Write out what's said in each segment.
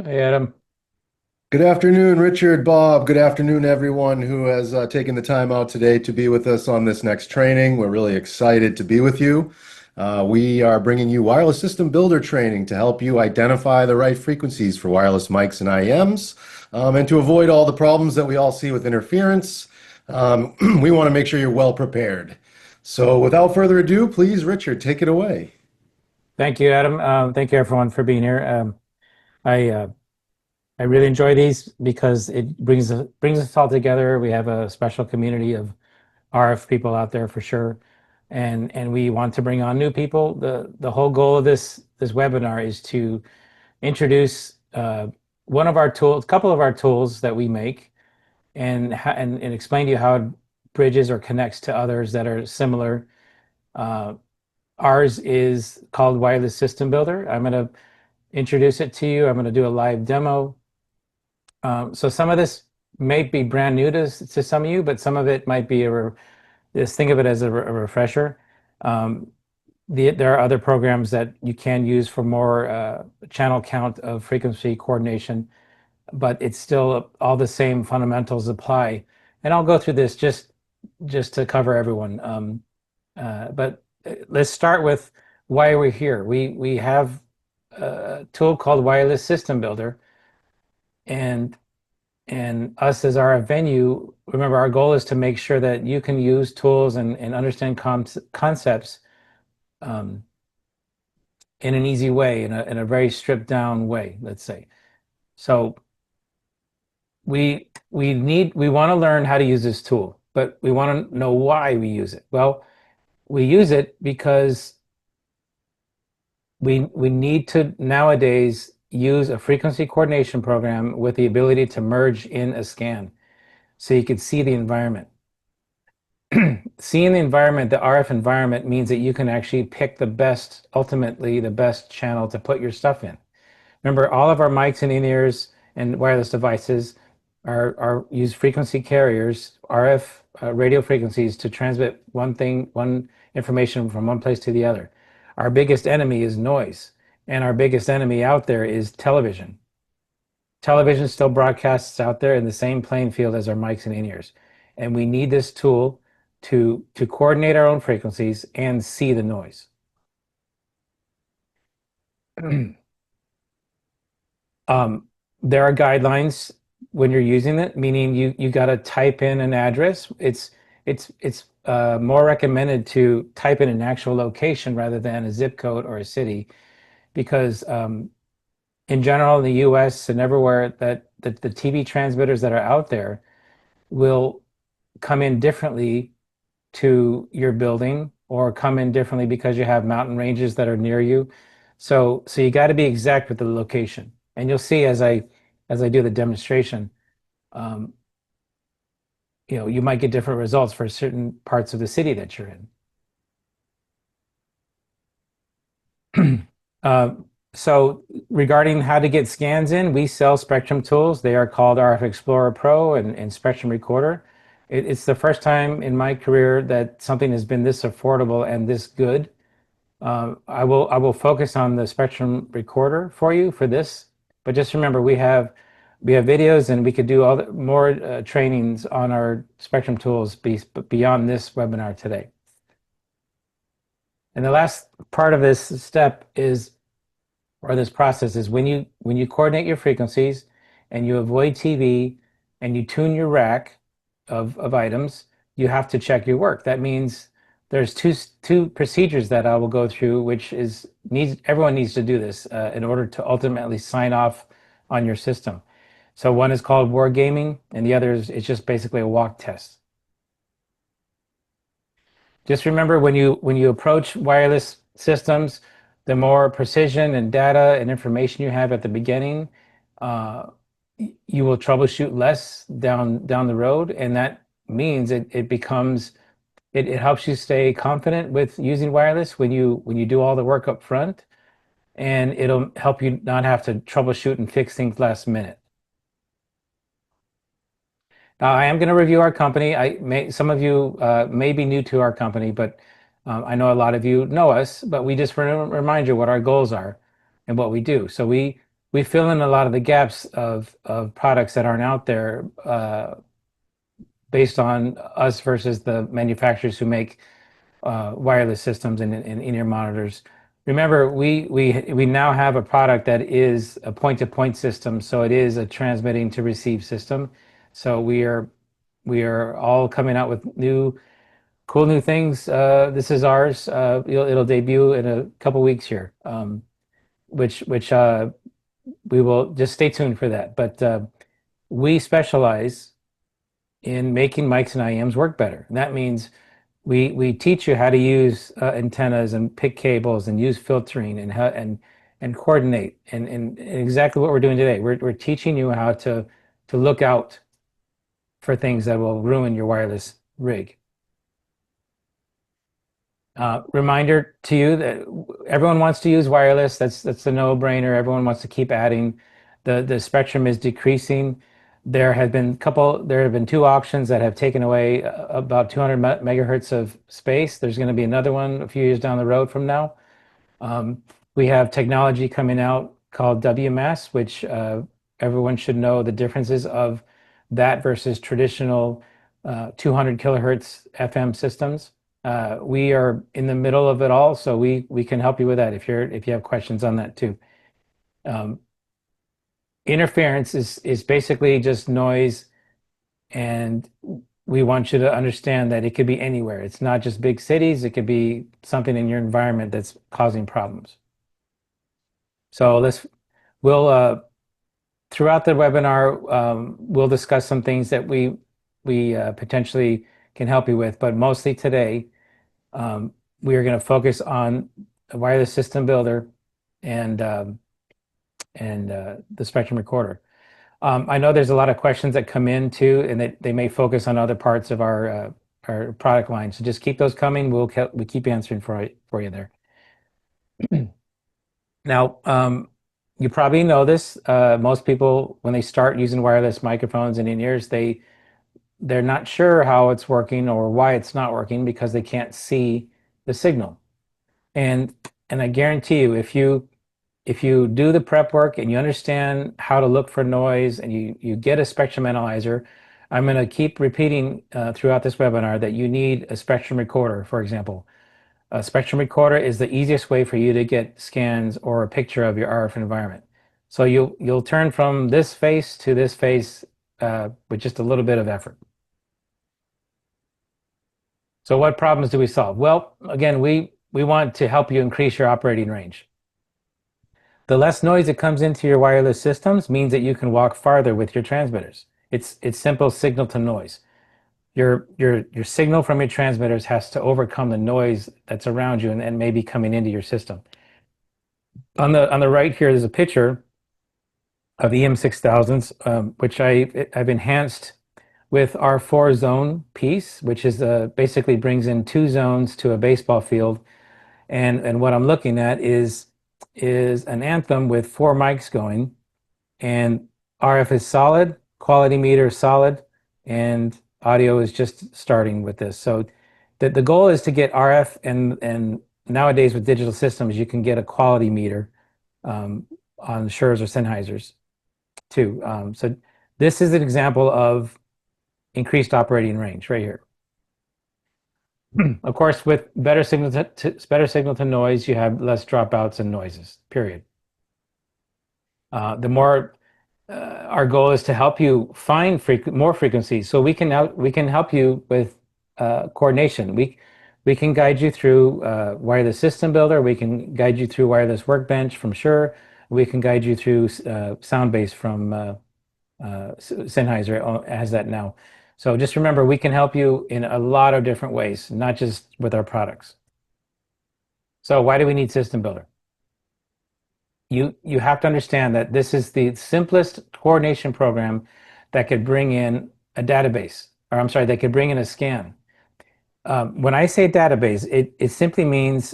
Hey, Adam. Good afternoon, Richard, Bob. Good afternoon, everyone who has taken the time out today to be with us on this next training. We're really excited to be with you. We are bringing you wireless system builder training to help you identify the right frequencies for wireless mics and IEMs, and to avoid all the problems that we all see with interference. We want to make sure you're well prepared. So, without further ado, please, Richard, take it away. Thank you, Adam. Thank you, everyone, for being here. I uh, I really enjoy these because it brings us all together. We have a special community of RF people out there for sure, and we want to bring on new people. The whole goal of this webinar is to introduce one of our tools, a couple of our tools that we make, and explain to you how it bridges or connects to others that are similar. Uh, Ours is called Wireless System Builder. I'm going to introduce it to you. I'm going to do a live demo. So some of this may be brand new to some of you, but some of it might be just think of it as a refresher. Um, there are other programs that you can use for more channel count of frequency coordination, but it's still all the same fundamentals apply. And I'll go through this just to cover everyone. But let's start with why we're here. We have a tool called Wireless System Builder, and us as our venue. Remember, our goal is to make sure that you can use tools and understand concepts um, in an easy way, in a very stripped down way. Let's say. So we want to learn how to use this tool, but we want to know why we use it. Well, we use it because we need to nowadays use a frequency coordination program with the ability to merge in a scan so you can see the environment. Seeing the environment, the RF environment, means that you can actually pick ultimately the best channel to put your stuff in. Remember, all of our mics and in-ears and wireless devices are use frequency carriers, RF radio frequencies, to transmit one information from one place to the other. Our biggest enemy is noise, and our biggest enemy out there is television. Television still broadcasts out there in the same playing field as our mics and in-ears, and we need this tool to coordinate our own frequencies and see the noise. Um, there are guidelines when you're using it, meaning you got to type in an address. It's more recommended to type in an actual location rather than a zip code or a city, because in general in the U.S. and everywhere that the TV transmitters that are out there will come in differently to your building, or come in differently because you have mountain ranges that are near you. So you got to be exact with the location. And you'll see as I do the demonstration, um, you might get different results for certain parts of the city that you're in. Uh, so regarding how to get scans in, we sell Spectrum tools. They are called RF Explorer Pro and Spectrum Recorder. It's the first time in my career that something has been this affordable and this good. I will focus on the Spectrum Recorder for you for this, but just remember we have videos, and we could do all more trainings on our Spectrum tools beyond this webinar today. And the last part of this step is, or this process is, when you coordinate your frequencies and you avoid TV and you tune your rack of items, you have to check your work. That means there's two procedures that I will go through, which is needs everyone needs to do this in order to ultimately sign off on your system. So one is called wargaming, and the other is it's just basically a walk test. Just remember, when you approach wireless systems, the more precision and data and information you have at the beginning, uh, you will troubleshoot less down the road, and that means it helps you stay confident with using wireless when you do all the work up front, and it'll help you not have to troubleshoot and fix things last minute. I am going to review our company. Some of you may be new to our company, but I know a lot of you know us. But we just want to remind you what our goals are and what we do. So we fill in a lot of the gaps of products that aren't out there based on us versus the manufacturers who make wireless systems and in-ear monitors. Remember, we now have a product that is a point-to-point system, so it is a transmitting to receive system. So we are all coming out with cool new things. This is ours. It'll debut in a couple weeks here, which we will just stay tuned for that. But we specialize in making mics and IEMs work better. And that means we teach you how to use antennas and pick cables and use filtering and coordinate and exactly what we're doing today. We're teaching you how to look out for things that will ruin your wireless rig. Reminder to you that everyone wants to use wireless. That's a no-brainer. Everyone wants to keep adding. The spectrum is decreasing. There have been two auctions that have taken away about 200 megahertz of space. There's going to be another one a few years down the road from now. Um, we have technology coming out called WMS, which everyone should know the differences of that versus traditional 200 kilohertz FM systems. We are in the middle of it all, so we can help you with that if you have questions on that too. Um, Interference is basically just noise, and we want you to understand that it could be anywhere. It's not just big cities, it could be something in your environment that's causing problems. So we'll throughout the webinar, we'll discuss some things that we potentially can help you with, but mostly today, we are going to focus on a wireless system builder and the Spectrum recorder. I know there's a lot of questions that come in too, and they may focus on other parts of our product line. So just keep those coming. We keep answering for you there. Now, you probably know this. Most people, when they start using wireless microphones and in-ears, they're not sure how it's working or why it's not working because they can't see the signal. And I guarantee you, if you do the prep work and you understand how to look for noise and you get a spectrum analyzer, I'm going to keep repeating throughout this webinar that you need a spectrum recorder, for example. A spectrum recorder is the easiest way for you to get scans or a picture of your RF environment. So you'll turn from this face to this face with just a little bit of effort. So what problems do we solve? Well, again, we want to help you increase your operating range. The less noise that comes into your wireless systems means that you can walk farther with your transmitters. It's simple signal to noise. Your signal from your transmitters has to overcome the noise that's around you and maybe coming into your system. On the right here, there's a picture of EM6000s, which I've enhanced with our 4-zone piece, which is basically brings in 2 zones to a baseball field. And what I'm looking at is an anthem with 4 mics going, and RF is solid, quality meter is solid, and audio is just starting with this. So the goal is to get RF, and nowadays with digital systems, you can get a quality meter on Shure's or Sennheiser's too. So this is an example of increased operating range right here. Of course, with better signal to noise, you have less dropouts and noises, period. The more our goal is to help you find more frequencies, so we can help you with coordination. We can guide you through wireless system builder. We can guide you through wireless workbench from Shure. We can guide you through Soundbase from Sennheiser has that now. So just remember, we can help you in a lot of different ways, not just with our products. So why do we need System Builder? You have to understand that this is the simplest coordination program that could bring in a database, or I'm sorry, that could bring in a scan. When I say database, it simply means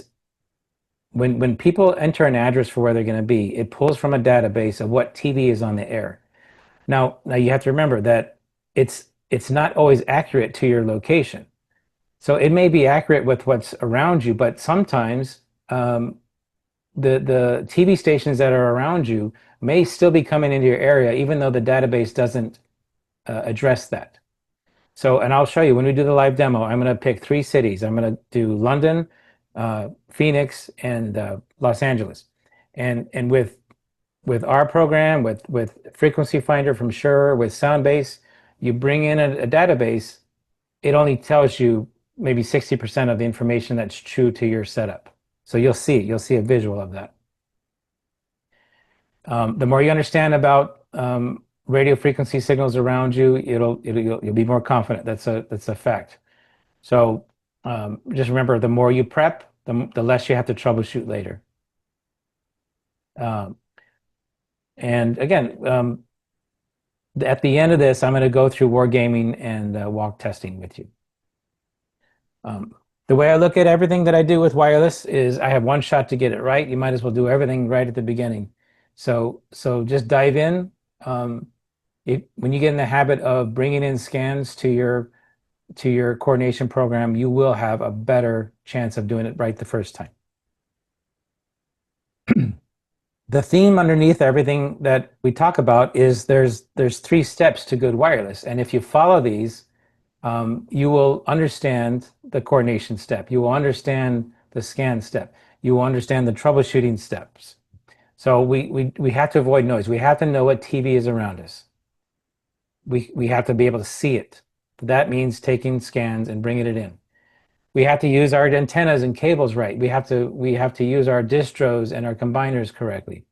when people enter an address for where they're going to be, it pulls from a database of what TV is on the air. Now you have to remember that it's not always accurate to your location. So it may be accurate with what's around you, but sometimes the TV stations that are around you may still be coming into your area, even though the database doesn't address that. So, and I'll show you when we do the live demo, I'm going to pick three cities. I'm going to do London, Phoenix, and Los Angeles. And with our program, with Frequency Finder from Shure, with Soundbase, you bring in a database, it only tells you maybe 60% of the information that's true to your setup. So you'll see a visual of that. The more you understand about radio frequency signals around you, you'll be more confident. That's a fact. So just remember, the more you prep, the less you have to troubleshoot later. Um, and again, at the end of this, I'm going to go through wargaming and walk testing with you. The way I look at everything that I do with wireless is I have one shot to get it right. You might as well do everything right at the beginning. So just dive in. When you get in the habit of bringing in scans to your coordination program, you will have a better chance of doing it right the first time. The theme underneath everything that we talk about is there's three steps to good wireless, and if you follow these, you will understand the coordination step. You will understand the scan step. You will understand the troubleshooting steps. So we have to avoid noise. We have to know what TV is around us. We have to be able to see it. That means taking scans and bringing it in. We have to use our antennas and cables right. We have to use our distros and our combiners correctly.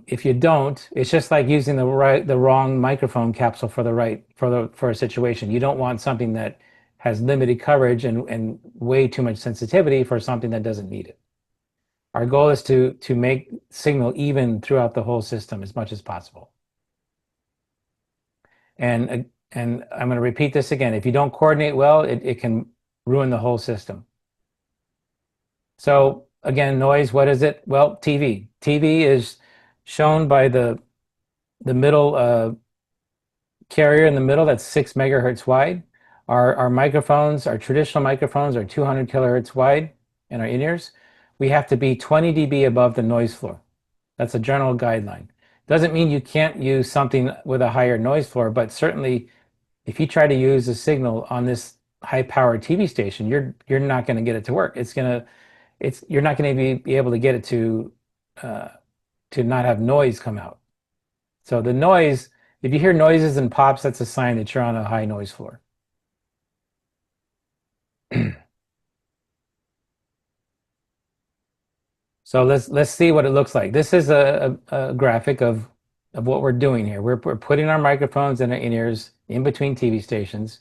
If you don't, it's just like using the wrong microphone capsule for a situation. You don't want something that has limited coverage and way too much sensitivity for something that doesn't need it. Our goal is to make signal even throughout the whole system as much as possible. And I'm going to repeat this again. If you don't coordinate well, it can ruin the whole system. So again, noise, what is it? Well, TV. TV is shown by the middle carrier in the middle that's 6 megahertz wide. Our microphones, our traditional microphones are 200 kilohertz wide in our in-ears. We have to be 20 dB above the noise floor. That's a general guideline. Doesn't mean you can't use something with a higher noise floor, but certainly if you try to use a signal on this high-powered TV station, you're not going to get it to work. You're not going to be able to get it to not have noise come out. So the noise, if you hear noises and pops, that's a sign that you're on a high noise floor. So let's see what it looks like. This is a graphic of what we're doing here. We're putting our microphones and our in-ears in between TV stations,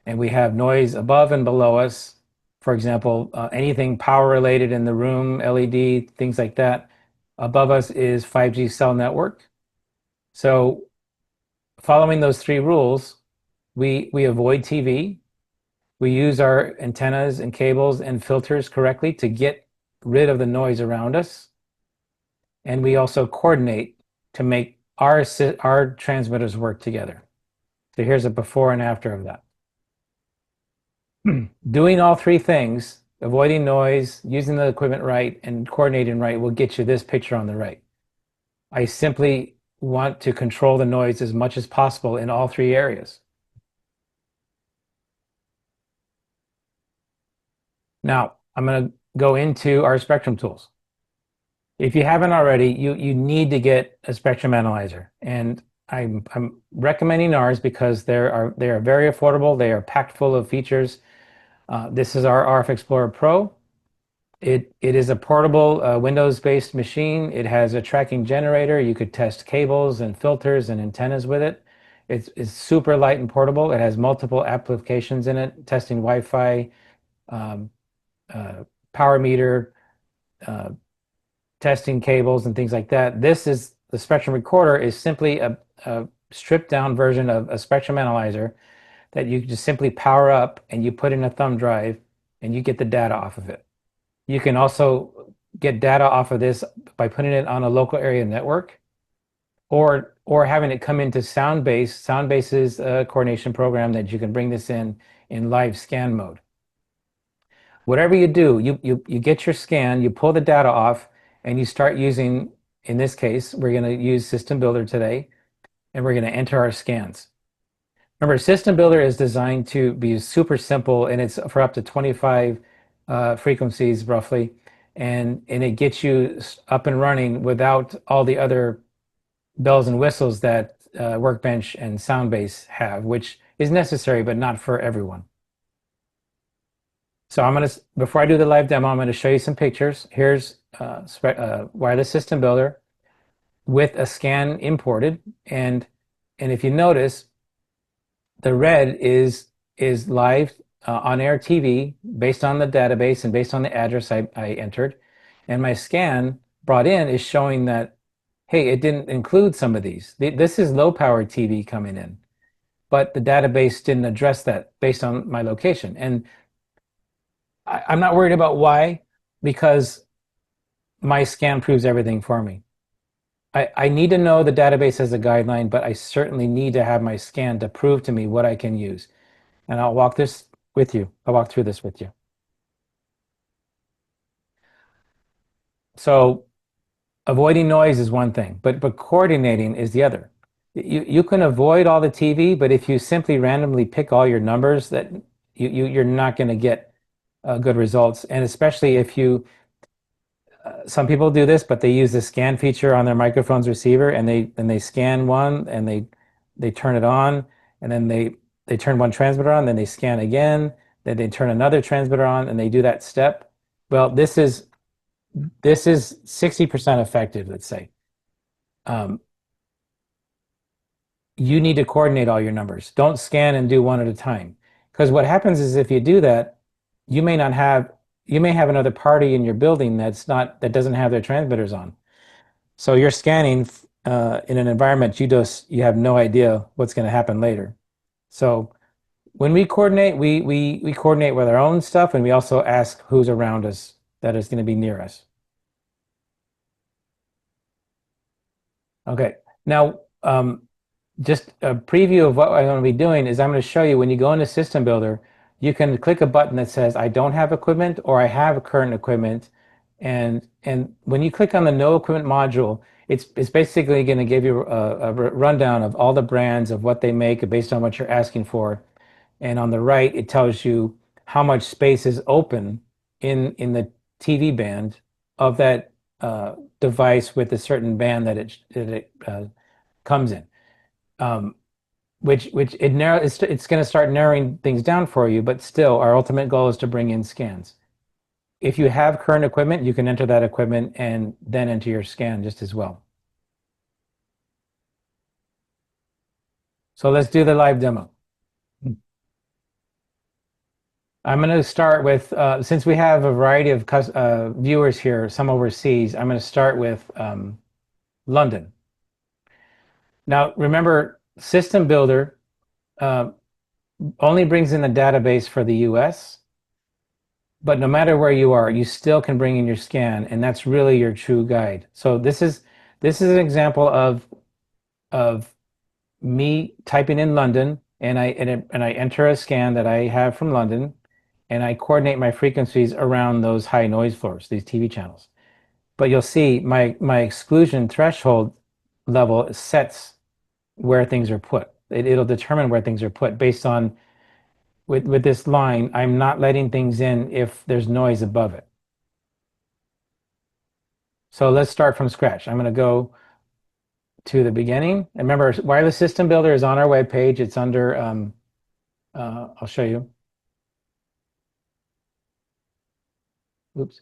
and we have noise above and below us. For example, anything power related in the room, LED, things like that. Above us is 5G cell network. So following those three rules, we avoid TV. We use our antennas and cables and filters correctly to get rid of the noise around us. And we also coordinate to make our transmitters work together. So here's a before and after of that. Doing all three things, avoiding noise, using the equipment right, and coordinating right will get you this picture on the right. I simply want to control the noise as much as possible in all three areas. Now, I'm going to go into our spectrum tools. If you haven't already, you need to get a spectrum analyzer. And I'm recommending ours because they are very affordable. They are packed full of features. This is our RF Explorer Pro. It is a portable Windows-based machine. It has a tracking generator. You could test cables and filters and antennas with it. It's super light and portable. It has multiple applications in it, testing Wi-Fi, power meter, testing cables and things like that. The Spectrum Recorder is simply a stripped down version of a Spectrum Analyzer that you just simply power up and you put in a thumb drive and you get the data off of it. You can also get data off of this by putting it on a local area network or having it come into Soundbase. Soundbase is a coordination program that you can bring this in live scan mode. Whatever you do, you get your scan, you pull the data off, and you start using, in this case, we're going to use System Builder today, and we're going to enter our scans. Remember, System Builder is designed to be super simple, and it's for up to 25 frequencies roughly, and it gets you up and running without all the other bells and whistles that Workbench and Soundbase have, which is necessary, but not for everyone. So before I do the live demo, I'm going to show you some pictures. Here's Wireless System Builder with a scan imported, and if you notice, the red is live on-air TV based on the database and based on the address I entered, and my scan brought in is showing that, hey, it didn't include some of these. This is low-powered TV coming in, but the database didn't address that based on my location. And I'm not worried about why, because my scan proves everything for me. I need to know the database as a guideline, but I certainly need to have my scan to prove to me what I can use. And I'll walk this with you. I'll walk through this with you. So avoiding noise is one thing, but coordinating is the other. You can avoid all the TV, but if you simply randomly pick all your numbers, that you're not going to get good results. And especially if some people do this, but they use the scan feature on their microphone's receiver, and they scan one, and they turn it on, and then they turn one transmitter on, then they scan again, then they turn another transmitter on, and they do that step. Well, this is 60% effective, let's say. You need to coordinate all your numbers. Don't scan and do one at a time. Because what happens is if you do that, you may have another party in your building that doesn't have their transmitters on. So you're scanning in an environment you have no idea what's going to happen later. So when we coordinate, we coordinate with our own stuff, and we also ask who's around us that is going to be near us. Okay, now just a preview of what I'm going to be doing is I'm going to show you when you go into System Builder, you can click a button that says I don't have equipment or I have current equipment, and when you click on the no equipment module, it's basically going to give you a rundown of all the brands of what they make based on what you're asking for, and on the right it tells you how much space is open in the TV band of that device with a certain band that it comes in. Which it's going to start narrowing things down for you, but still our ultimate goal is to bring in scans. If you have current equipment, you can enter that equipment and then enter your scan just as well. So let's do the live demo. I'm going to start with, since we have a variety of viewers here, some overseas, I'm going to start with London. Now, remember, System Builder only brings in the database for the US, but no matter where you are, you still can bring in your scan, and that's really your true guide. So this is an example of me typing in London, and I enter a scan that I have from London, and I coordinate my frequencies around those high noise floors, these TV channels. But you'll see my exclusion threshold level sets where things are put. It'll determine where things are put based on, with this line, I'm not letting things in if there's noise above it. So let's start from scratch. I'm going to go to the beginning. And remember, Wireless System Builder is on our webpage. It's under, I'll show you. Oops.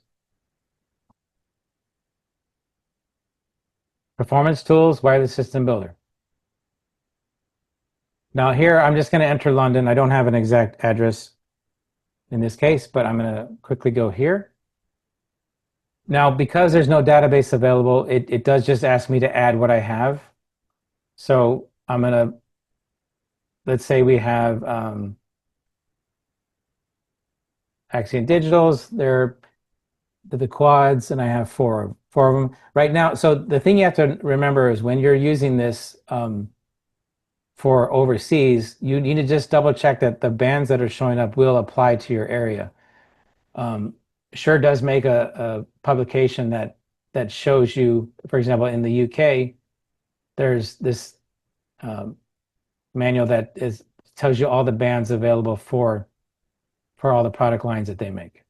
Performance Tools, Wireless System Builder. Now here, I'm just going to enter London. I don't have an exact address in this case, but I'm going to quickly go here. Now, because there's no database available, it does just ask me to add what I have. So I'm going to, let's say we have Axient Digitals, they're the quads, and I have four of them right now. So the thing you have to remember is when you're using this for overseas, you need to just double check that the bands that are showing up will apply to your area. Sure does make a publication that that shows you, for example, in the UK, there's this um, manual that is tells you all the bands available for all the product lines that they make.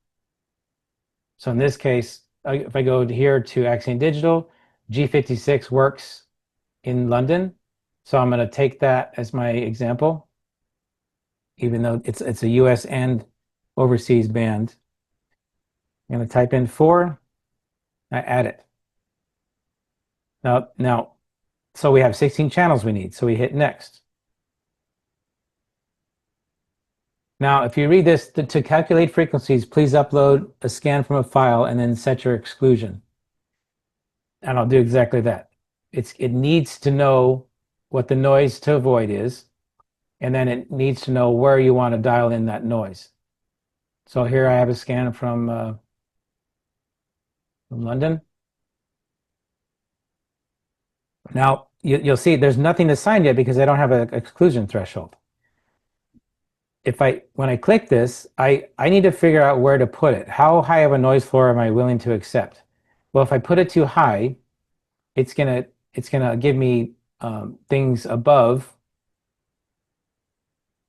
So in this case, if I go here to Axiom Digital, G56 works in London. So I'm going to take that as my example, even though it's a US and overseas band. I'm going to type in 4, I add it. Now, so we have 16 channels we need. So we hit next. Now, if you read this, to calculate frequencies, please upload a scan from a file and then set your exclusion. And I'll do exactly that. It needs to know what the noise to avoid is, and then it needs to know where you want to dial in that noise. So here I have a scan from London. Now you'll see there's nothing assigned yet because I don't have an exclusion threshold. When I click this, I need to figure out where to put it. How high of a noise floor am I willing to accept? Well, if I put it too high, it's gonna give me things above,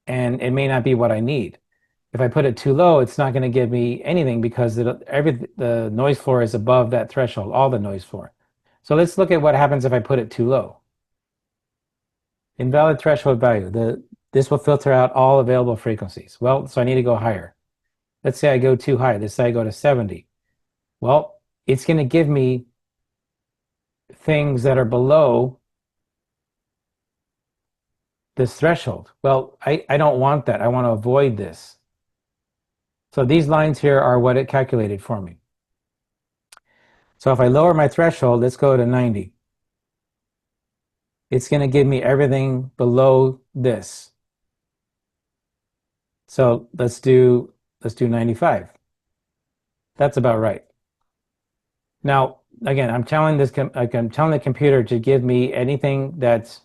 and it may not be what I need. If I put it too low, it's not going to give me anything because the noise floor is above that threshold, all the noise floor. So let's look at what happens if I put it too low. Invalid threshold value. This will filter out all available frequencies. Well, so I need to go higher. Let's say I go too high. Let's say I go to 70. Well, it's going to give me things that are below this threshold. Well, I don't want that. I want to avoid this. So these lines here are what it calculated for me. So if I lower my threshold, let's go to 90. It's going to give me everything below this. So let's do 95. That's about right. Now, again, I'm telling the computer to give me anything that's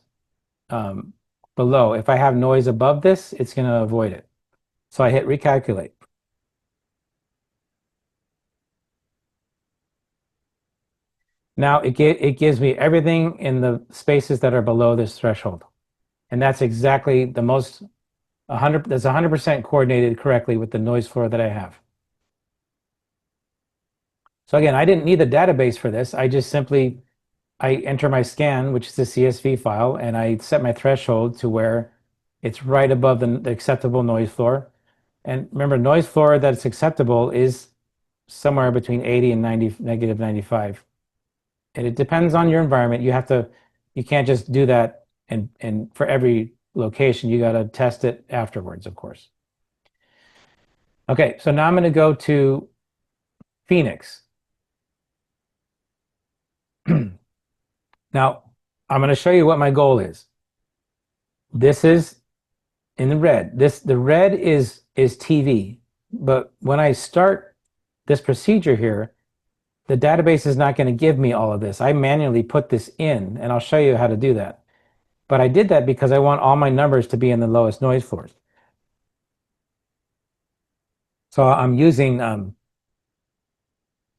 below. If I have noise above this, it's going to avoid it. So I hit recalculate. Now it gives me everything in the spaces that are below this threshold. And that's exactly the most 100% coordinated correctly with the noise floor that I have. So again, I didn't need the database for this. I just simply enter my scan, which is the CSV file, and I set my threshold to where it's right above the acceptable noise floor. And remember, noise floor that's acceptable is somewhere between 80 and negative 95. And it depends on your environment. You can't just do that and for every location, you got to test it afterwards, of course. Okay, so now I'm going to go to Phoenix. Now, I'm going to show you what my goal is. This is in the red. The red is TV. But when I start this procedure here, the database is not going to give me all of this. I manually put this in, and I'll show you how to do that. But I did that because I want all my numbers to be in the lowest noise floors. So I'm using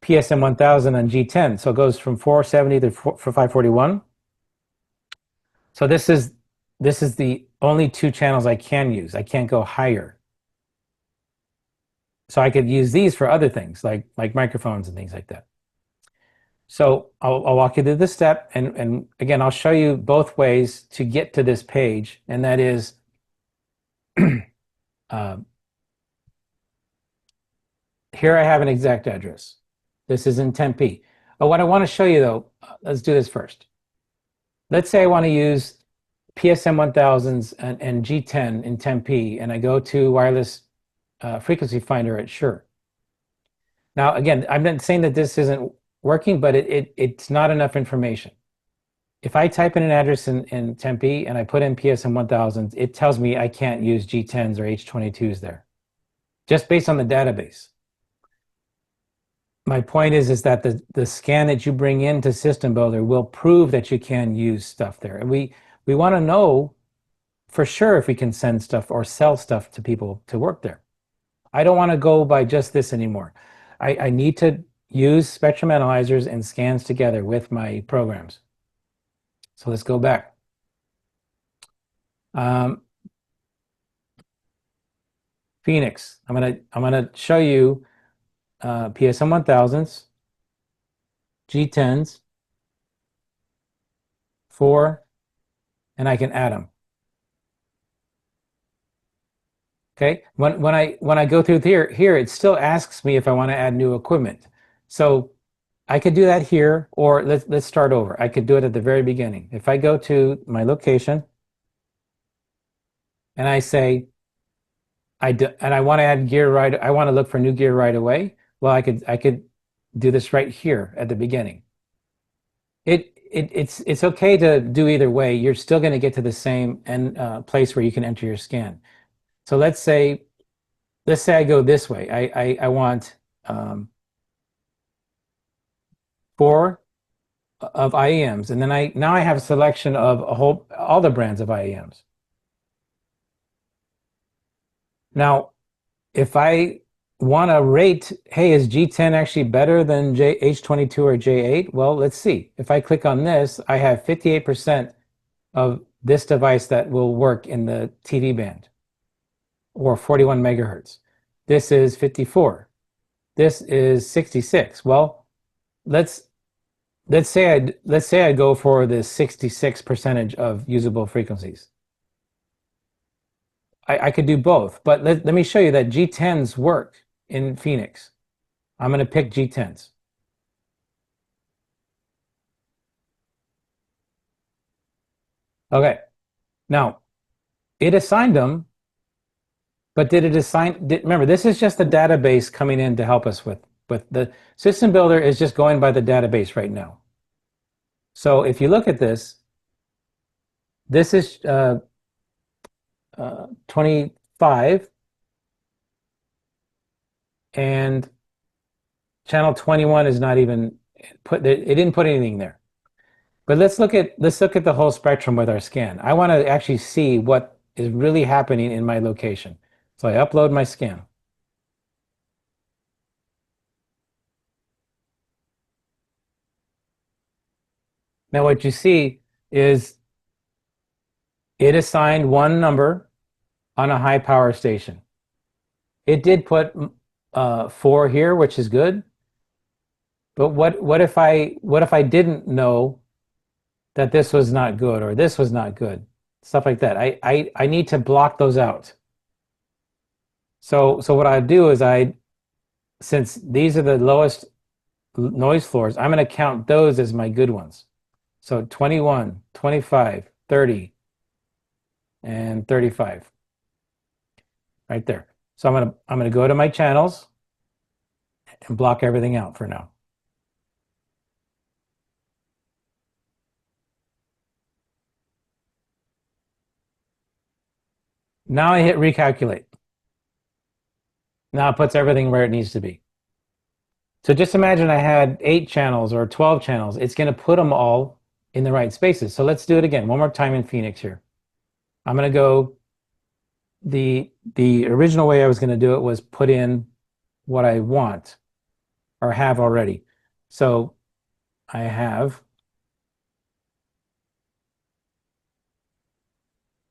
PSM 1000 on G10. So it goes from 470 to 541. So this is the only 2 channels I can use. I can't go higher. So I could use these for other things like microphones and things like that. So I'll walk you through this step, and again, I'll show you both ways to get to this page, and that is here I have an exact address. This is in Tempe. But what I want to show you though, let's do this first. Let's say I want to use PSM 1000s and G10 in Tempe, and I go to wireless frequency finder at Shure. Now, again, I'm not saying that this isn't working, but it's not enough information. If I type in an address in Tempe and I put in PSM 1000s, it tells me I can't use G10s or H22s there, just based on the database. My point is that the scan that you bring into System Builder will prove that you can use stuff there. And we want to know for sure if we can send stuff or sell stuff to people to work there. I don't want to go by just this anymore. I need to use spectrum analyzers and scans together with my programs. So let's go back. Um, Phoenix. I'm gonna show you PSM 1000s, G10s, 4, and I can add them. Okay. When I go through here, it still asks me if I want to add new equipment. So I could do that here, or let's start over. I could do it at the very beginning. If I go to my location and I say and I want to add gear right, I want to look for new gear right away. Well, I could do this right here at the beginning. It's okay to do either way. You're still going to get to the same place where you can enter your scan. So let's say I go this way. I want 4 of IEMs, and then now I have a selection of all the brands of IEMs. Now, if I want to rate, hey, is G10 actually better than H22 or J8? Well, let's see. If I click on this, I have 58% of this device that will work in the TV band, or 41 megahertz. This is 54. This is 66. Well, let's say I go for the 66 percentage of usable frequencies. I could do both, but let me show you that G10s work in Phoenix. I'm going to pick G10s. Okay. Now, it assigned them, but did it remember, this is just the database coming in to help us with the system builder is just going by the database right now. So if you look at this is 25, and channel 21 is not even it didn't put anything there. But let's look at the whole spectrum with our scan. I want to actually see what is really happening in my location. So I upload my scan. Now what you see is it assigned one number on a high power station. It did put 4 here, which is good. But what if I didn't know that this was not good or this was not good? Stuff like that. I need to block those out. So what I do is since these are the lowest noise floors, I'm going to count those as my good ones. So 21, 25, 30, and 35. Right there. So I'm going to go to my channels and block everything out for now. Now I hit recalculate. Now it puts everything where it needs to be. So just imagine I had 8 channels or 12 channels. It's going to put them all in the right spaces. So let's do it again. One more time in Phoenix here. I'm going to go, the original way I was going to do it was put in what I want or have already. So I have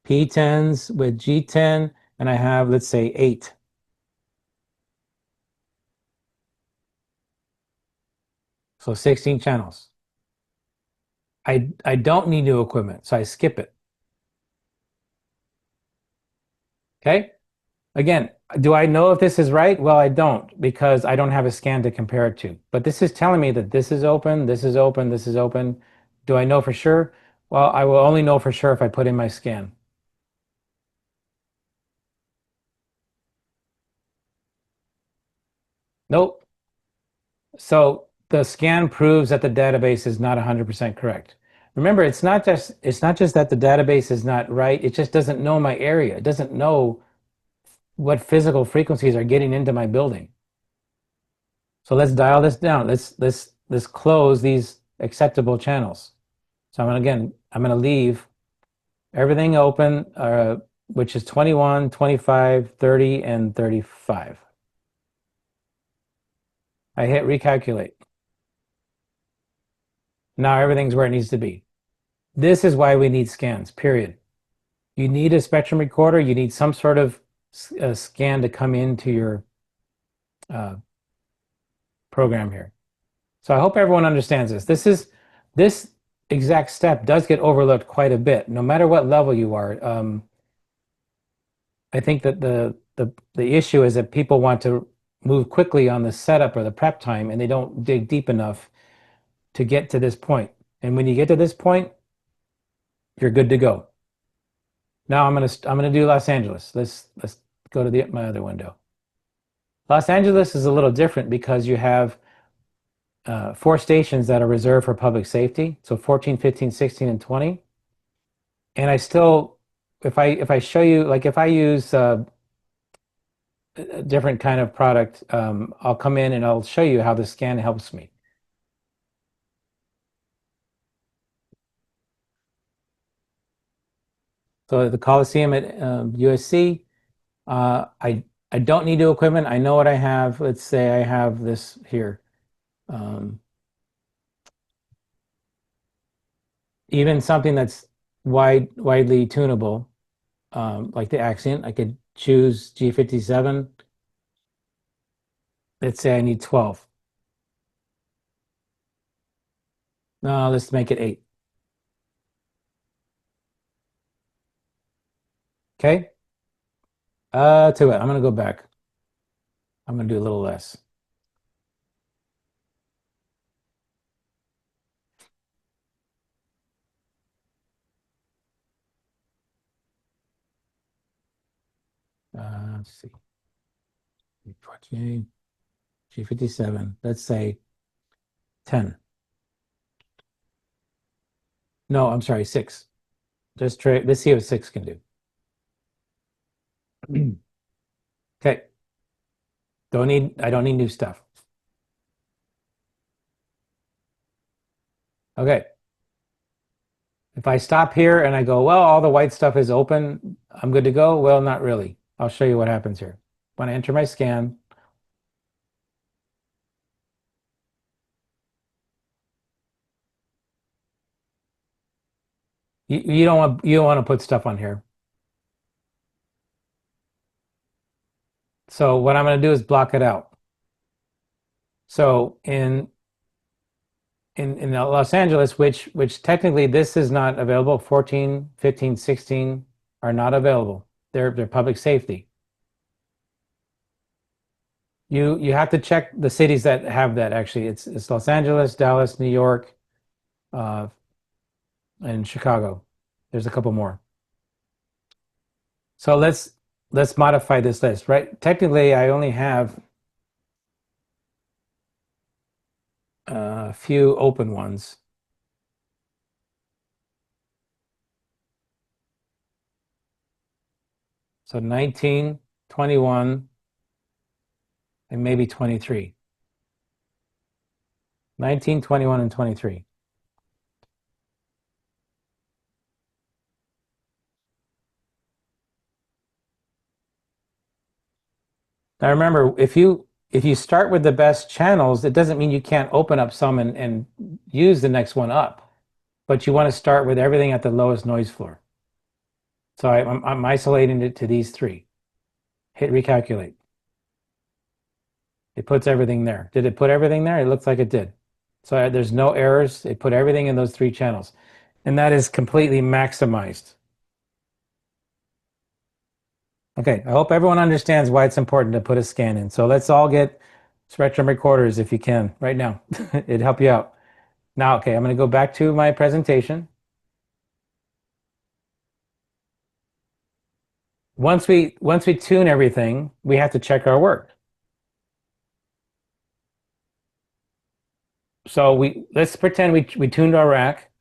P10s with G10, and I have, let's say, 8. So 16 channels. I don't need new equipment, so I skip it. Okay? Again, do I know if this is right? Well, I don't, because I don't have a scan to compare it to. But this is telling me that this is open, this is open, this is open. Do I know for sure? Well, I will only know for sure if I put in my scan. Nope. So the scan proves that the database is not 100% correct. Remember, it's not just that the database is not right, it just doesn't know my area. It doesn't know what physical frequencies are getting into my building. So let's dial this down. Let's close these acceptable channels. So I'm going to leave everything open, which is 21, 25, 30, and 35. I hit recalculate. Now everything's where it needs to be. This is why we need scans, period. You need a spectrum recorder. You need some sort of scan to come into your uh, program here. So I hope everyone understands this. This exact step does get overlooked quite a bit, no matter what level you are. I think that the issue is that people want to move quickly on the setup or the prep time, and they don't dig deep enough to get to this point. And when you get to this point, you're good to go. Now I'm gonna do Los Angeles. Let's go to my other window. Los Angeles is a little different because you have four stations that are reserved for public safety. So 14, 15, 16, and 20. And I still, if I show you, like if I use a different kind of product, I'll come in and I'll show you how the scan helps me. So the Coliseum at USC, I don't need new equipment. I know what I have. Let's say I have this here. Um, Even something that's widely tunable, like the Accent, I could choose G57. Let's say I need 12. No, let's make it 8. Okay. To it. I'm gonna go back. I'm gonna do a little less. Let's see. G57. Let's say 10. No, I'm sorry, 6. Just try. Let's see what 6 can do. Okay. I don't need new stuff. Okay. If I stop here and I go, well, all the white stuff is open, I'm good to go. Well, not really. I'll show you what happens here. When I enter my scan, you don't want to put stuff on here. So what I'm going to do is block it out. So in Los Angeles, which technically this is not available, 14, 15, 16 are not available. They're public safety. You have to check the cities that have that actually. It's Los Angeles, Dallas, New York, uh, and Chicago. There's a couple more. So let's modify this list, right? Technically, I only have a few open ones. So 19, 21, and maybe 23. 19, 21, and 23. Now remember, if you start with the best channels, it doesn't mean you can't open up some and use the next one up. But you want to start with everything at the lowest noise floor. So I'm isolating it to these three. Hit recalculate. It puts everything there. Did it put everything there? It looks like it did. So there's no errors. It put everything in those three channels. And that is completely maximized. Okay, I hope everyone understands why it's important to put a scan in. So let's all get spectrum recorders if you can right now. It'd help you out. Now, okay, I'm going to go back to my presentation. Once we tune everything, we have to check our work. So let's pretend we tuned our rack.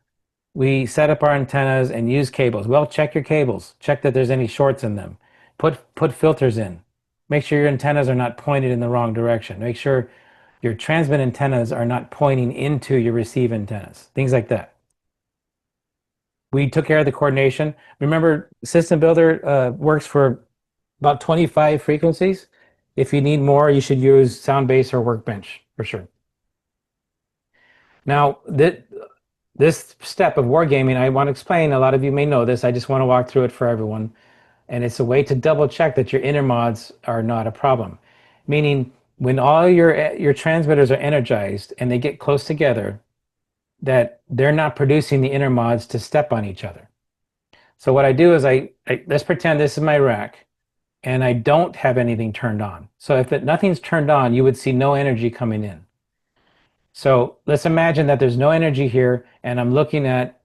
We set up our antennas and use cables. Well, check your cables. Check that there's any shorts in them. Put filters in. Make sure your antennas are not pointed in the wrong direction. Make sure your transmit antennas are not pointing into your receive antennas. Things like that. We took care of the coordination. Remember, System Builder works for about 25 frequencies. If you need more, you should use Soundbase or Workbench. for sure. Now, this step of wargaming, I want to explain. A lot of you may know this. I just want to walk through it for everyone. And it's a way to double check that your inner mods are not a problem. Meaning, when all your transmitters are energized and they get close together, that they're not producing the inner mods to step on each other. So what I do is I let's pretend this is my rack and I don't have anything turned on. So if nothing's turned on, you would see no energy coming in. So let's imagine that there's no energy here and I'm looking at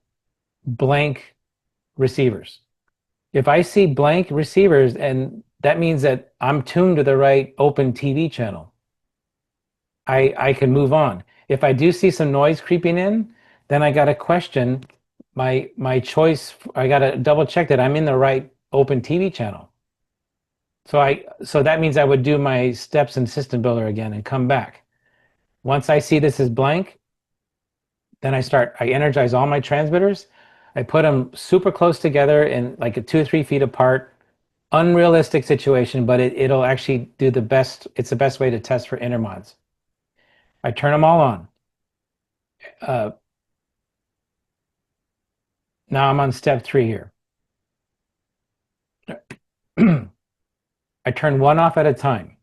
blank receivers. If I see blank receivers, and that means that I'm tuned to the right open TV channel, I can move on. If I do see some noise creeping in, then I got to question my choice. I got to double check that I'm in the right open TV channel. So that means I would do my steps in System Builder again and come back. Once I see this is blank, then I energize all my transmitters. I put them super close together in like a 2 or 3 feet apart. Unrealistic situation, but it'll actually do the best. It's the best way to test for inner mods. I turn them all on. Uh, Now I'm on step 3 here. I turn one off at a time.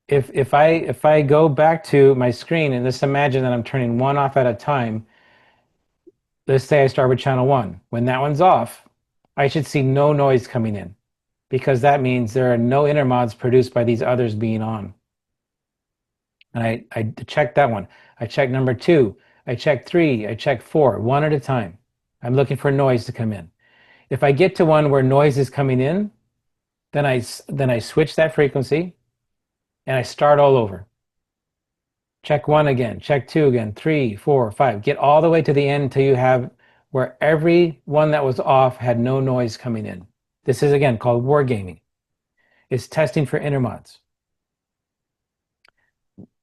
If I go back to my screen and let's imagine that I'm turning one off at a time, let's say I start with channel 1. When that one's off, I should see no noise coming in because that means there are no inner mods produced by these others being on. And I check that one. I check number 2. I check 3. I check 4, one at a time. I'm looking for noise to come in. If I get to one where noise is coming in, then I switch that frequency and I start all over. Check 1 again, check 2 again, 3, 4, 5. Get all the way to the end until you have where every one that was off had no noise coming in. This is again called wargaming. It's testing for inner mods.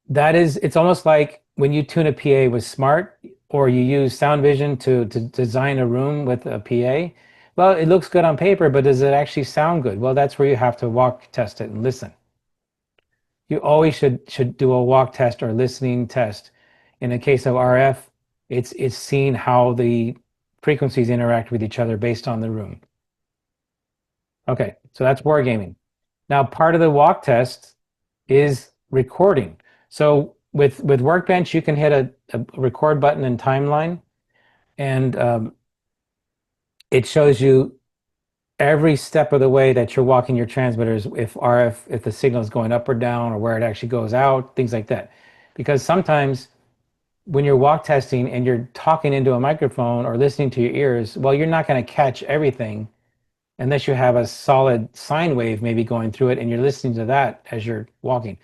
It's almost like when you tune a PA with smart or you use sound vision to design a room with a PA. Well, it looks good on paper, but does it actually sound good? Well, that's where you have to walk test it and listen. You always should do a walk test or listening test. In the case of RF, it's seeing how the frequencies interact with each other based on the room. Okay, so that's wargaming. Now, part of the walk test is recording. So with Workbench, you can hit a record button in timeline, and it shows you every step of the way that you're walking your transmitters, if the signal is going up or down, or where it actually goes out, things like that. Because sometimes when you're walk testing and you're talking into a microphone or listening to your ears, well, you're not going to catch everything unless you have a solid sine wave maybe going through it and you're listening to that as you're walking.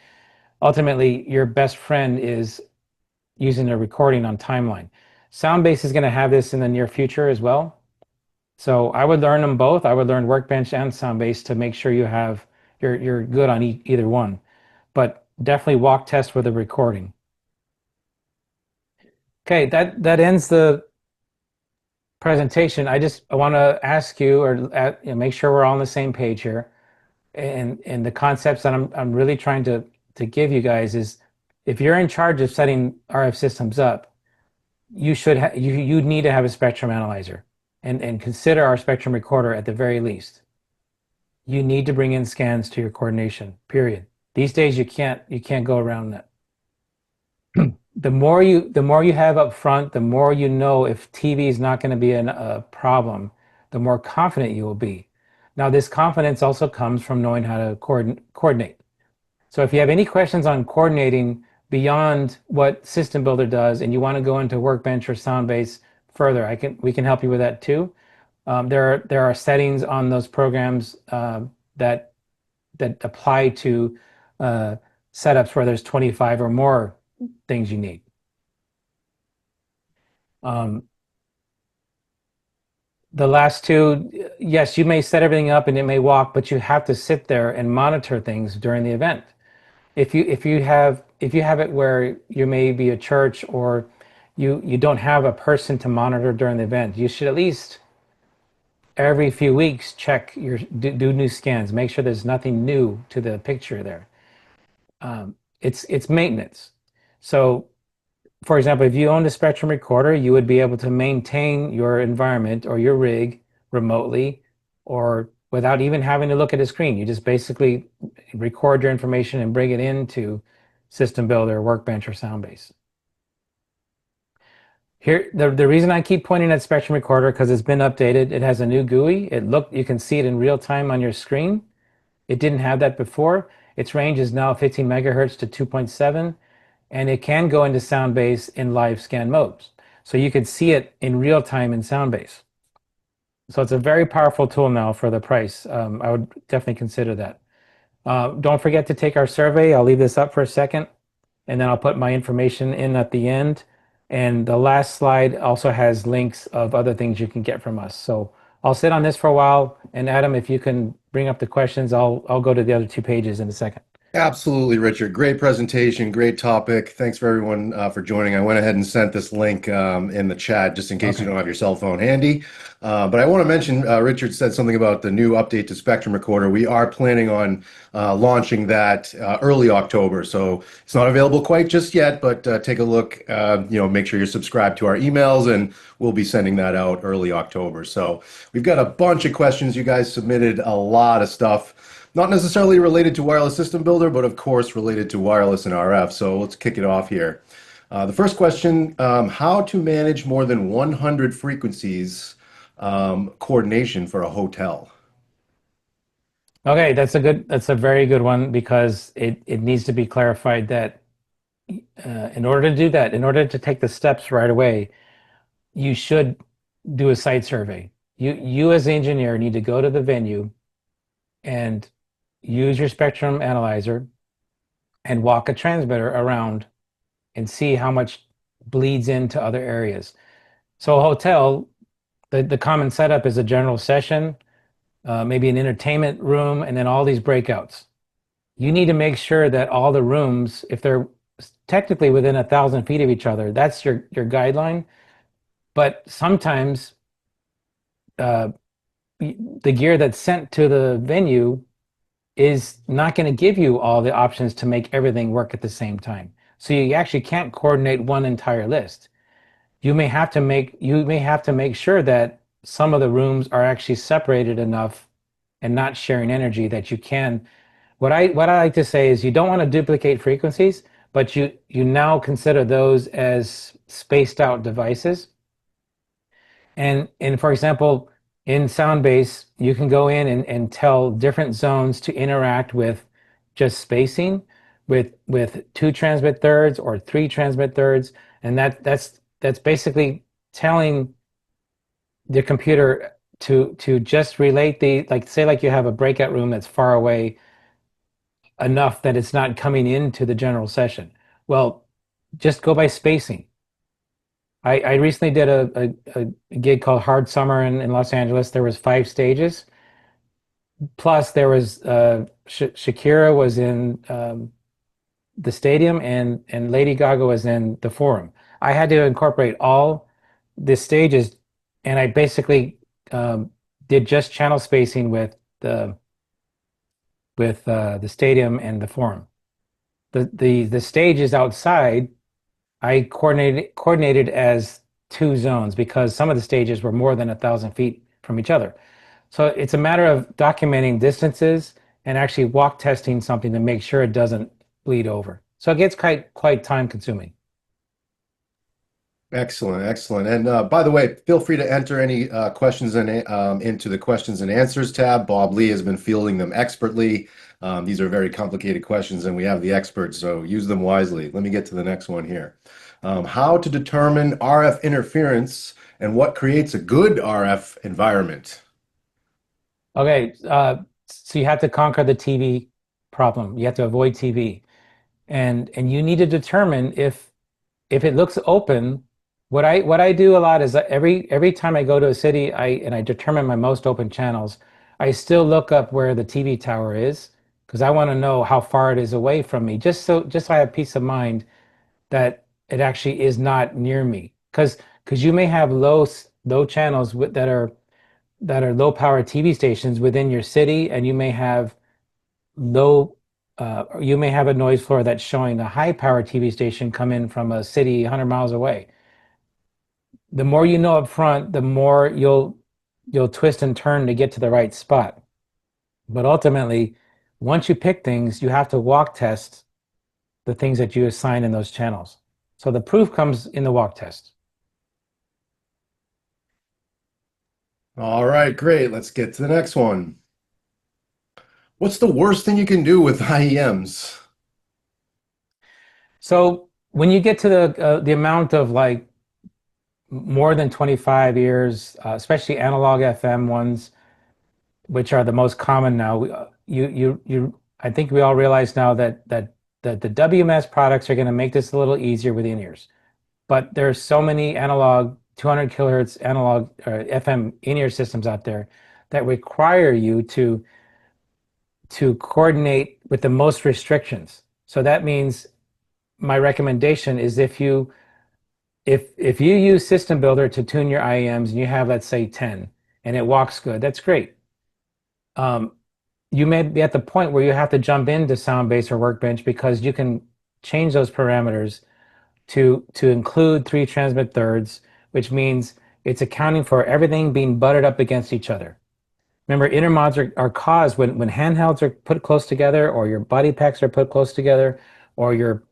Ultimately, your best friend is using a recording on timeline. Soundbase is going to have this in the near future as well. So I would learn them both. I would learn Workbench and Soundbase to make sure you're good on either one. But definitely walk test with a recording. Okay, that ends the presentation. I want to ask you make sure we're all on the same page here. And the concepts that I'm really trying to give you guys is if you're in charge of setting RF systems up, you need to have a spectrum analyzer and consider our spectrum recorder at the very least. You need to bring in scans to your coordination, period. These days you can't go around that. The more you have up front, the more you know if TV is not going to be a problem, the more confident you will be. Now, this confidence also comes from knowing how to coordinate. So if you have any questions on coordinating beyond what System Builder does and you want to go into Workbench or Soundbase further, we can help you with that too. There are settings on those programs that apply to setups where there's 25 or more things you need. The last two, yes, you may set everything up and it may walk, but you have to sit there and monitor things during the event. If you have it where you may be a church or you don't have a person to monitor during the event, you should at least every few weeks check do new scans, make sure there's nothing new to the picture there. it's maintenance. So, for example, if you owned a Spectrum recorder, you would be able to maintain your environment or your rig remotely or without even having to look at a screen. You just basically record your information and bring it into System Builder, Workbench, or Soundbase. Here, the reason I keep pointing at Spectrum Recorder because it's been updated. It has a new GUI. You can see it in real time on your screen. It didn't have that before. Its range is now 15 megahertz to 2.7, and it can go into Soundbase in live scan modes. So you could see it in real time in Soundbase. So it's a very powerful tool now for the price. I would definitely consider that. Don't forget to take our survey. I'll leave this up for a second, and then I'll put my information in at the end. And the last slide also has links of other things you can get from us. So I'll sit on this for a while. And Adam, if you can bring up the questions, I'll go to the other two pages in a second. Absolutely, Richard. Great presentation, great topic. Thanks for everyone for joining. I went ahead and sent this link in the chat just in case you Okay. don't have your cell phone handy. But I want to mention, Richard said something about the new update to Spectrum Recorder. We are planning on launching that early October. So it's not available quite just yet, but take a look, make sure you're subscribed to our emails and we'll be sending that out early October. So we've got a bunch of questions. You guys submitted a lot of stuff. Not necessarily related to Wireless System Builder, but of course related to wireless and RF. So let's kick it off here. The first question, how to manage more than 100 frequencies coordination for a hotel? Okay, that's a very good one because it needs to be clarified that in order to do that, in order to take the steps right away, you should do a site survey. You as the engineer need to go to the venue and use your spectrum analyzer and walk a transmitter around and see how much bleeds into other areas. So a hotel, the common setup is a general session, maybe an entertainment room, and then all these breakouts. You need to make sure that all the rooms, if they're technically within 1,000 feet of each other, that's your guideline. But sometimes uh, the gear that's sent to the venue is not going to give you all the options to make everything work at the same time. So you actually can't coordinate one entire list. You may have to make sure that some of the rooms are actually separated enough and not sharing energy that you can. What I like to say is you don't want to duplicate frequencies, but you now consider those as spaced out devices. And for example, in Soundbase, you can go in and tell different zones to interact with just spacing with two transmit thirds or three transmit thirds. And that's basically telling the computer to just relate the like say like you have a breakout room that's far away enough that it's not coming into the general session. Well, just go by spacing. I recently did a gig called Hard Summer in Los Angeles. There was 5 stages. Plus, there was Shakira was in the stadium and Lady Gaga was in the forum. I had to incorporate all the stages, and I basically did just channel spacing with the stadium and the forum. The stages outside I coordinated as two zones because some of the stages were more than 1,000 feet from each other. So it's a matter of documenting distances and actually walk testing something to make sure it doesn't bleed over. So it gets quite time consuming. Excellent, excellent. And by the way, feel free to enter any questions into the questions and answers tab. Bob Lee has been fielding them expertly. These are very complicated questions, and we have the experts, so use them wisely. Let me get to the next one here. How to determine RF interference and what creates a good RF environment? Okay, so you have to conquer the TV problem. You have to avoid TV, and you need to determine if it looks open. What I do a lot is that every time I go to a city, I determine my most open channels. I still look up where the TV tower is because I want to know how far it is away from me, just so I have peace of mind that it actually is not near me. Because you may have low channels that are low power TV stations within your city, and you may have low You may have a noise floor that's showing a high power TV station come in from a city 100 miles away. The more you know up front, the more you'll twist and turn to get to the right spot. But ultimately, once you pick things, you have to walk test the things that you assign in those channels. So the proof comes in the walk test. All right, great. Let's get to the next one. What's the worst thing you can do with IEMs? So when you get to the amount of like more than 25 years, especially analog FM ones, which are the most common now, I think we all realize now that the WMS products are going to make this a little easier with in-ears. But there's so many analog 200 kilohertz analog FM in-ear systems out there that require you to coordinate with the most restrictions. So that means my recommendation is if you use System Builder to tune your IEMs and you have, let's say, 10 and it walks good, that's great. Um, you may be at the point where you have to jump into Soundbase or Workbench because you can change those parameters to include three transmit thirds, which means it's accounting for everything being butted up against each other. Remember, intermods are caused when handhelds are put close together, or your body packs are put close together, or your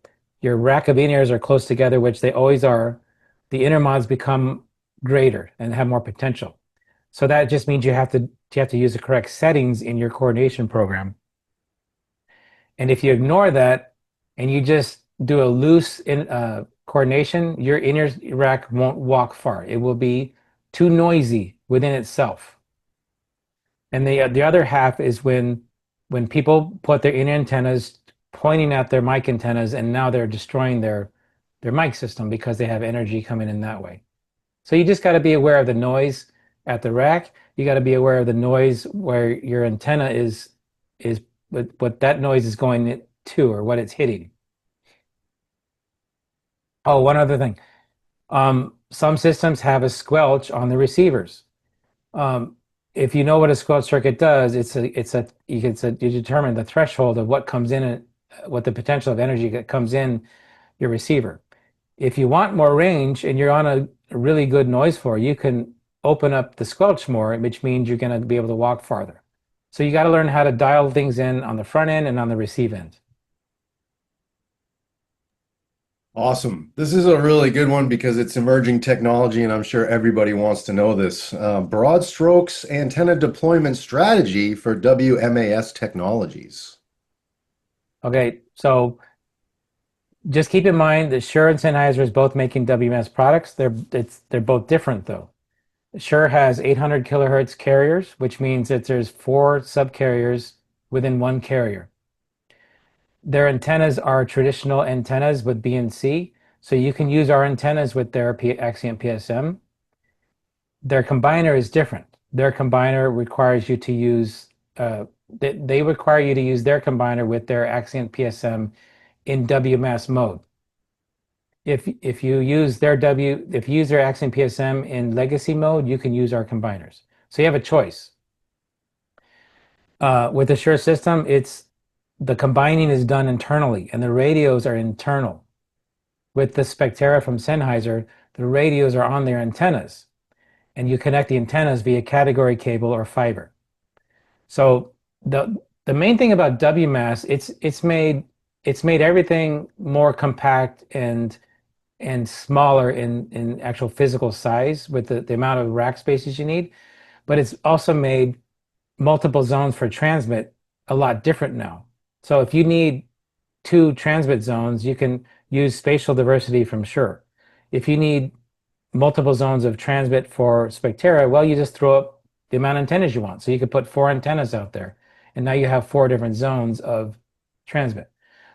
rack of in-ears are close together, which they always are. The intermods become greater and have more potential. So that just means you have to use the correct settings in your coordination program. And if you ignore that and you just do a loose coordination, your in-ear rack won't walk far. It will be too noisy within itself. And the other half is when people put their in antennas pointing at their mic antennas, and now they're destroying their mic system because they have energy coming in that way. So you just got to be aware of the noise at the rack. You got to be aware of the noise where your antenna is what that noise is going to or what it's hitting. Oh, one other thing. Some systems have a squelch on the receivers. Um, if you know what a squelch circuit does, you determine the threshold of what comes in it, what the potential of energy that comes in your receiver. If you want more range and you're on a really good noise floor, you can open up the squelch more, which means you're going to be able to walk farther. So you got to learn how to dial things in on the front end and on the receive end. Awesome. This is a really good one because it's emerging technology, and I'm sure everybody wants to know this. Broad strokes antenna deployment strategy for WMAS technologies. Okay, so just keep in mind that Shure and Sennheiser is both making WMS products. They're both different though. Shure has 800 kilohertz carriers, which means that there's four subcarriers within one carrier. Their antennas are traditional antennas with BNC, so you can use our antennas with their Axient PSM. Their combiner is different. Their combiner requires you to use, they require you to use their combiner with their Axient PSM in WMAS mode. If you use their Axient PSM in legacy mode, you can use our combiners. So you have a choice. With the Shure system, it's the combining is done internally, and the radios are internal. With the Spectera from Sennheiser, the radios are on their antennas, and you connect the antennas via category cable or fiber. So the main thing about WMAS, it's made everything more compact and smaller in actual physical size with the amount of rack spaces you need, but it's also made multiple zones for transmit a lot different now. So if you need two transmit zones, you can use spatial diversity from Shure. If you need multiple zones of transmit for Spectera, well, you just throw up the amount of antennas you want. So you could put four antennas out there, and now you have four different zones of transmit.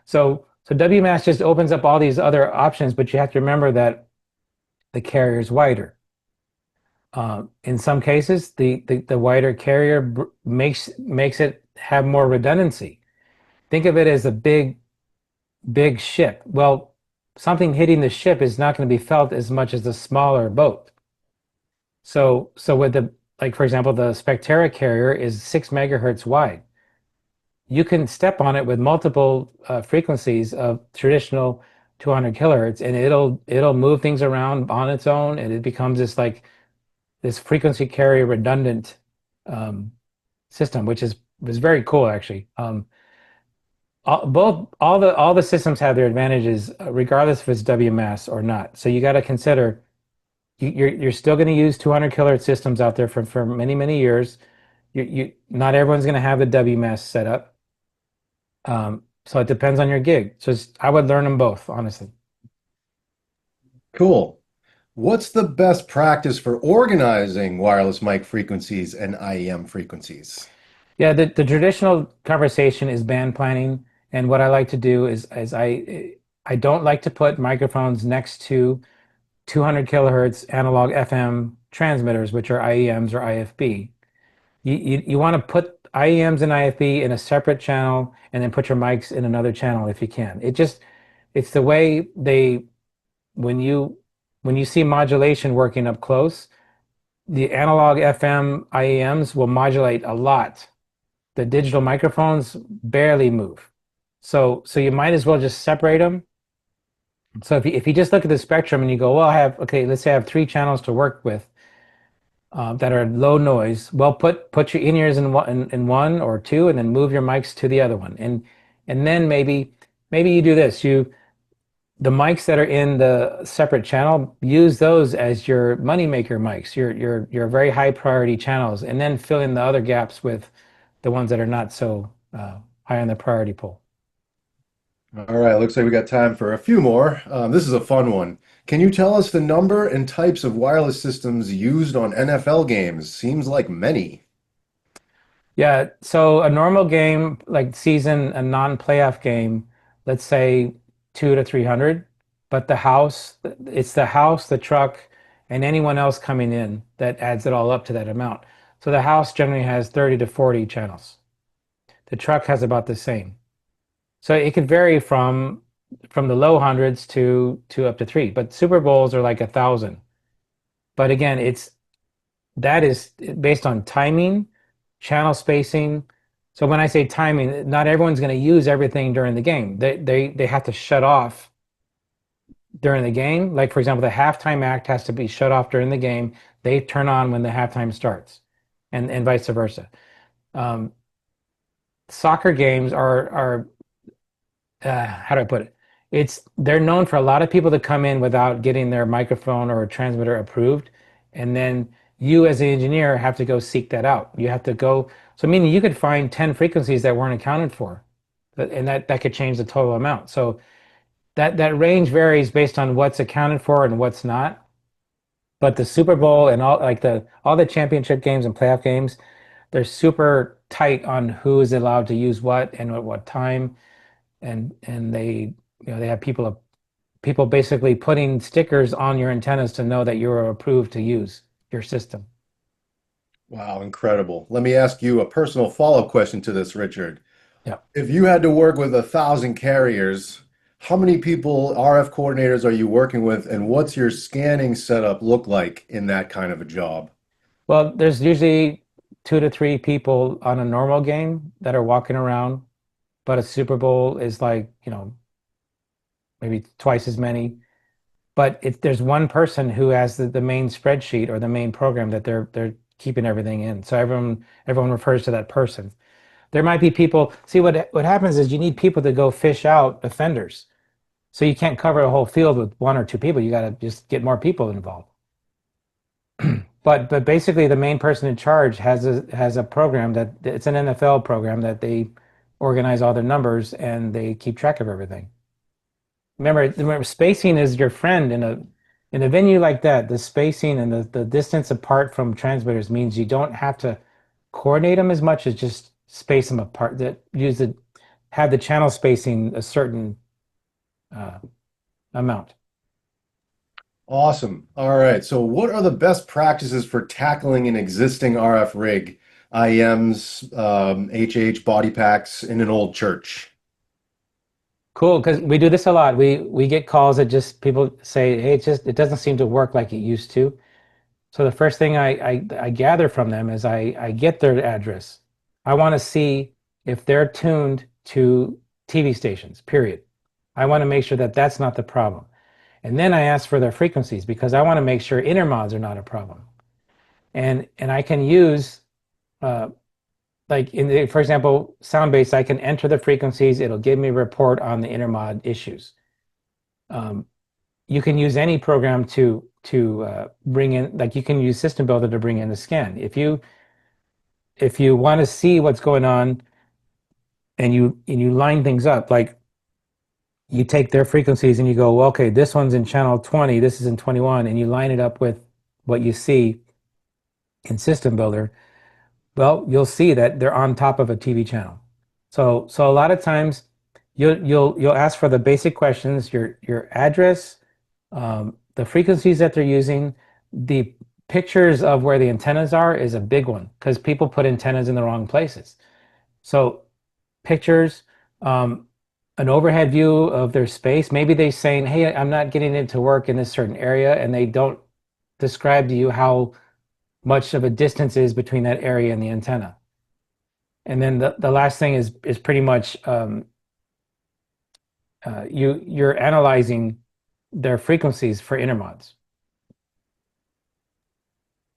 So WMAS just opens up all these other options, but you have to remember that the carrier is wider. In some cases, the wider carrier makes it have more redundancy. Think of it as a big ship. Well, something hitting the ship is not going to be felt as much as the smaller boat. So with the, like for example, the Spectera carrier is 6 megahertz wide. you can step on it with multiple frequencies of traditional 200 kilohertz, and it'll move things around on its own, and it becomes this like this frequency carrier redundant um, system, which is was very cool actually. All the systems have their advantages, regardless if it's WMAS or not. So you got to consider you're still going to use 200 kilohertz systems out there for many years. You not everyone's going to have the WMAS set up. So it depends on your gig. I would learn them both, honestly. Cool. What's the best practice for organizing wireless mic frequencies and IEM frequencies? Yeah, the traditional conversation is band planning, and what I like to do is I don't like to put microphones next to 200 kilohertz analog FM transmitters, which are IEMs or IFB. You want to put IEMs and IFB in a separate channel, and then put your mics in another channel if you can. It's the way they when you when you see modulation working up close, the analog FM IEMs will modulate a lot. The digital microphones barely move. So you might as well just separate them. So if you just look at the spectrum and you go, well, okay, let's say I have three channels to work with that are low noise. Well, put your in-ears in one or two, and then move your mics to the other one. And then maybe you do this. The mics that are in the separate channel, use those as your moneymaker mics, your very high priority channels, and then fill in the other gaps with the ones that are not so high on the priority pool. All right, looks like we got time for a few more. This is a fun one. Can you tell us the number and types of wireless systems used on NFL games? Seems like many. Yeah, so a normal game, like season, a non-playoff game, let's say two to 300, but it's the house, the truck, and anyone else coming in that adds it all up to that amount. So the house generally has 30 to 40 channels. The truck has about the same. So it could vary from the low hundreds to up to three, but Super Bowls are like 1,000. But again, that is based on timing, channel spacing. So when I say timing, not everyone's going to use everything during the game. They have to shut off during the game. Like for example, the halftime act has to be shut off during the game. They turn on when the halftime starts, and vice versa. Um, Soccer games are how do I put it? They're known for a lot of people to come in without getting their microphone or transmitter approved, and then you as an engineer have to go seek that out. You have to go, so meaning you could find 10 frequencies that weren't accounted for, and that could change the total amount. So that range varies based on what's accounted for and what's not. But the Super Bowl and all the championship games and playoff games, they're super tight on who is allowed to use what and at what time, and they have people basically putting stickers on your antennas to know that you're approved to use your system. Wow, incredible. Let me ask you a personal follow-up question to this, Richard. Yeah. If you had to work with 1,000 carriers, how many people, RF coordinators, are you working with, and what's your scanning setup look like in that kind of a job? Well, there's usually two to three people on a normal game that are walking around, but a Super Bowl is like, maybe twice as many. But if there's one person who has the main spreadsheet or the main program that they're keeping everything in. So everyone refers to that person. There might be people. See what happens is you need people to go fish out offenders. So you can't cover a whole field with one or two people. You got to just get more people involved. But basically, the main person in charge has a program that it's an NFL program that they organize all their numbers and they keep track of everything. Remember, spacing is your friend in a venue like that. The spacing and the distance apart from transmitters means you don't have to coordinate them as much as just space them apart. That use the have the channel spacing a certain uh, amount. Awesome. All right. So, what are the best practices for tackling an existing RF rig, IEMs, HH body packs in an old church? Cool, because we do this a lot. We get calls that just people say, "Hey, it doesn't seem to work like it used to." So the first thing I gather from them is I get their address. I want to see if they're tuned to TV stations, period. I want to make sure that that's not the problem. And then I ask for their frequencies because I want to make sure intermods are not a problem. And I can use uh, like for example, sound-based, I can enter the frequencies. It'll give me a report on the intermod issues. Um, you can use any program to bring in, like you can use System Builder to bring in the scan. If you want to see what's going on and you line things up, like you take their frequencies and you go, well, okay, this one's in channel 20, this is in 21, and you line it up with what you see in System Builder, well, you'll see that they're on top of a TV channel. So a lot of times you'll ask for the basic questions, your address, the frequencies that they're using, the pictures of where the antennas are is a big one because people put antennas in the wrong places. So pictures, um, an overhead view of their space. Maybe they're saying, "Hey, I'm not getting it to work in this certain area," and they don't describe to you how much of a distance is between that area and the antenna. And then the last thing is pretty much you're analyzing their frequencies for intermods.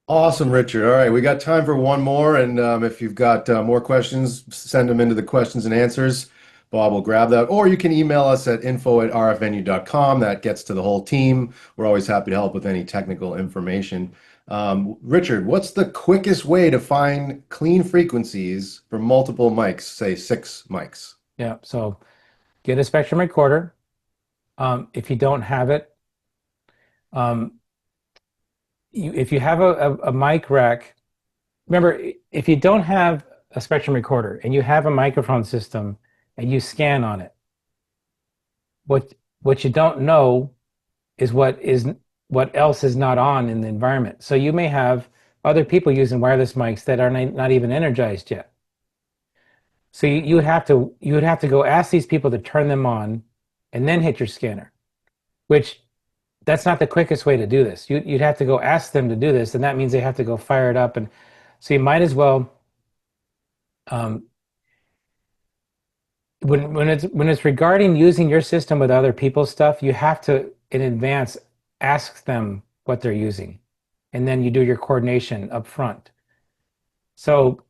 Awesome, Richard. All right, we got time for one more, and if you've got more questions, send them into the questions and answers. Bob will grab that, or you can email us at info@rfvenue.com. That gets to the whole team. We're always happy to help with any technical information. Richard, what's the quickest way to find clean frequencies for multiple mics, say 6 mics? Yeah, so get a spectrum recorder. If you don't have it, um, if you have a mic rack, remember, if you don't have a spectrum recorder and you have a microphone system and you scan on it, what you don't know is what else is not on in the environment. So you may have other people using wireless mics that are not even energized yet. So you would have to go ask these people to turn them on and then hit your scanner, which that's not the quickest way to do this. You'd have to go ask them to do this, and that means they have to go fire it up. And so you might as well, um, when it's regarding using your system with other people's stuff, you have to in advance ask them what they're using, and then you do your coordination up front. So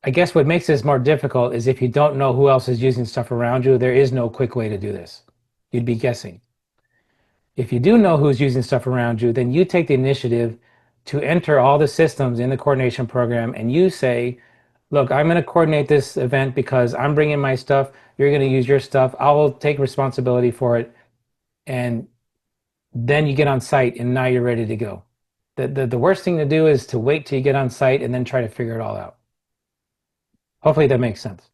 I guess what makes this more difficult is if you don't know who else is using stuff around you, there is no quick way to do this. You'd be guessing. If you do know who's using stuff around you, then you take the initiative to enter all the systems in the coordination program and you say, look, I'm going to coordinate this event because I'm bringing my stuff. You're going to use your stuff. I will take responsibility for it. And then you get on site and now you're ready to go. The worst thing to do is to wait till you get on site and then try to figure it all out. Hopefully that makes sense.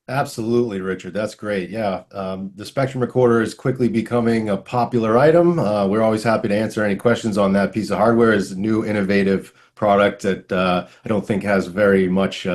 Absolutely, Richard. That's great. Yeah, the Spectrum Recorder is quickly becoming a popular item. We're always happy to answer any questions on that piece of hardware. It's a new, innovative product that I don't think has very much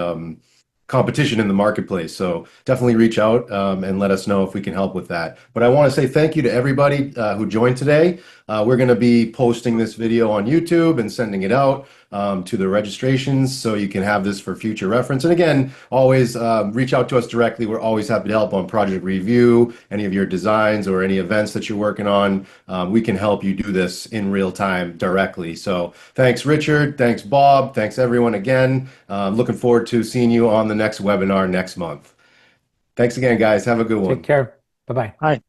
competition in the marketplace. So definitely reach out and let us know if we can help with that. But I want to say thank you to everybody who joined today. We're going to be posting this video on YouTube and sending it out to the registrations so you can have this for future reference. And again, always reach out to us directly. We're always happy to help on project review, any of your designs or any events that you're working on. We can help you do this in real time directly. So thanks, Richard. Thanks, Bob. Thanks, everyone again. Looking forward to seeing you on the next webinar next month. Thanks again, guys. Have a good Take one. care. Bye-bye. Hi.